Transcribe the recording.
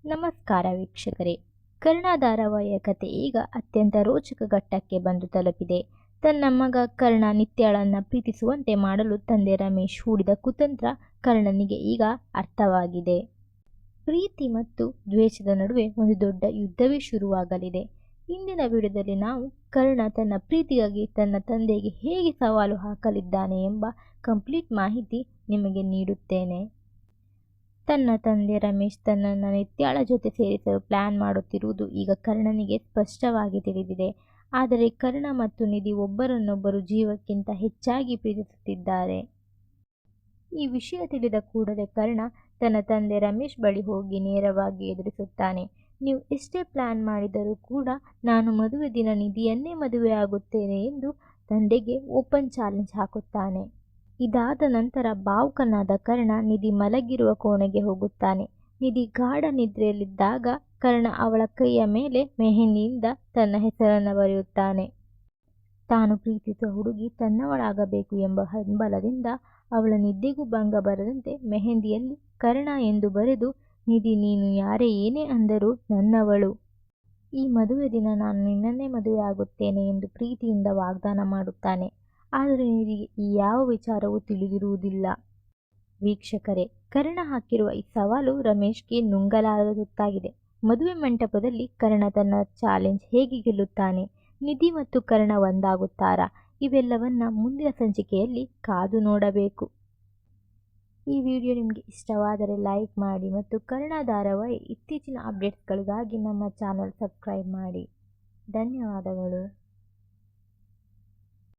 ನಮಸ್ಕಾರ ವೀಕ್ಷಕರೇ. ಕರ್ಣ ಧಾರಾವಾಹಿಯ ಕತೆ ಈಗ ಅತ್ಯಂತ ರೋಚಕ ಘಟ್ಟಕ್ಕೆ ಬಂದು ತಲುಪಿದೆ. ತನ್ನ ಮಗ ಕರ್ಣ ನಿತ್ಯಾಳನ್ನ ಪ್ರೀತಿಸುವಂತೆ ಮಾಡಲು ತಂದೆ ರಮೇಶ್ ಹೂಡಿದ ಕುತಂತ್ರ ಕರ್ಣನಿಗೆ ಈಗ ಅರ್ಥವಾಗಿದೆ. ಪ್ರೀತಿ ಮತ್ತು ದ್ವೇಷದ ನಡುವೆ ಒಂದು ದೊಡ್ಡ ಯುದ್ಧವೇ ಶುರುವಾಗಲಿದೆ. ಇಂದಿನ ವಿಡಿಯೋದಲ್ಲಿ ನಾವು ಕರ್ಣ ತನ್ನ ಪ್ರೀತಿಗಾಗಿ ತನ್ನ ತಂದೆಗೆ ಹೇಗೆ ಸವಾಲು ಹಾಕಲಿದ್ದಾನೆ ಎಂಬ ಕಂಪ್ಲೀಟ್ ಮಾಹಿತಿ ನಿಮಗೆ ನೀಡುತ್ತೇನೆ. ತನ್ನ ತಂದೆ ರಮೇಶ್ ತನ್ನನ್ನು ನಿತ್ಯಾಳ ಜೊತೆ ಸೇರಿಸಲು ಪ್ಲಾನ್ ಮಾಡುತ್ತಿರುವುದು ಈಗ ಕರ್ಣನಿಗೆ ಸ್ಪಷ್ಟವಾಗಿ ತಿಳಿದಿದೆ. ಆದರೆ ಕರ್ಣ ಮತ್ತು ನಿಧಿ ಒಬ್ಬರನ್ನೊಬ್ಬರು ಜೀವಕ್ಕಿಂತ ಹೆಚ್ಚಾಗಿ ಪ್ರೀತಿಸುತ್ತಿದ್ದಾರೆ. ಈ ವಿಷಯ ತಿಳಿದ ಕೂಡಲೇ ಕರ್ಣ ತನ್ನ ತಂದೆ ರಮೇಶ್ ಬಳಿ ಹೋಗಿ ನೇರವಾಗಿ ಎದುರಿಸುತ್ತಾನೆ. ನೀವು ಎಷ್ಟೇ ಪ್ಲಾನ್ ಮಾಡಿದರೂ ಕೂಡ ನಾನು ಮದುವೆ ದಿನ ನಿಧಿಯನ್ನೇ ಮದುವೆಯಾಗುತ್ತೇನೆ ಎಂದು ತಂದೆಗೆ ಓಪನ್ ಚಾಲೆಂಜ್ ಹಾಕುತ್ತಾನೆ. ಇದಾದ ನಂತರ ಭಾವುಕನಾದ ಕರ್ಣ ನಿಧಿ ಮಲಗಿರುವ ಕೋಣೆಗೆ ಹೋಗುತ್ತಾನೆ. ನಿಧಿ ಗಾಢ ನಿದ್ರೆಯಲ್ಲಿದ್ದಾಗ ಕರ್ಣ ಅವಳ ಕೈಯ ಮೇಲೆ ಮೆಹಂದಿಯಿಂದ ತನ್ನ ಹೆಸರನ್ನು ಬರೆಯುತ್ತಾನೆ. ತಾನು ಪ್ರೀತಿಸುವ ಹುಡುಗಿ ತನ್ನವಳಾಗಬೇಕು ಎಂಬ ಹಂಬಲದಿಂದ ಅವಳ ನಿದ್ದೆಗೂ ಭಂಗ ಬರದಂತೆ ಮೆಹಂದಿಯಲ್ಲಿ ಕರ್ಣ ಎಂದು ಬರೆದು, ನಿಧಿ ನೀನು ಯಾರೇ ಏನೇ ಅಂದರೂ ನನ್ನವಳು. ಈ ಮದುವೆ ದಿನ ನಾನು ನಿನ್ನನ್ನೇ ಮದುವೆಯಾಗುತ್ತೇನೆ ಎಂದು ಪ್ರೀತಿಯಿಂದ ವಾಗ್ದಾನ ಮಾಡುತ್ತಾನೆ. ಆದರೆ ನಿಧಿಗೆ ಈ ಯಾವ ವಿಚಾರವೂ ತಿಳಿದಿರುವುದಿಲ್ಲ. ವೀಕ್ಷಕರೇ, ಕರ್ಣ ಹಾಕಿರುವ ಈ ಸವಾಲು ರಮೇಶ್ಗೆ ನುಂಗಲಾರದ ತುತ್ತಾಗಿದೆ. ಮದುವೆ ಮಂಟಪದಲ್ಲಿ ಕರ್ಣ ತನ್ನ ಚಾಲೆಂಜ್ ಹೇಗೆ ಗೆಲ್ಲುತ್ತಾನೆ? ನಿಧಿ ಮತ್ತು ಕರ್ಣ ಒಂದಾಗುತ್ತಾರಾ? ಇವೆಲ್ಲವನ್ನ ಮುಂದಿನ ಸಂಚಿಕೆಯಲ್ಲಿ ಕಾದು ನೋಡಬೇಕು. ಈ ವಿಡಿಯೋ ನಿಮಗೆ ಇಷ್ಟವಾದರೆ ಲೈಕ್ ಮಾಡಿ ಮತ್ತು ಕರ್ಣ ಧಾರಾವಾಹಿ ಇತ್ತೀಚಿನ ಅಪ್ಡೇಟ್ಸ್ಗಳಿಗಾಗಿ ನಮ್ಮ ಚಾನಲ್ ಸಬ್ಸ್ಕ್ರೈಬ್ ಮಾಡಿ. ಧನ್ಯವಾದಗಳು.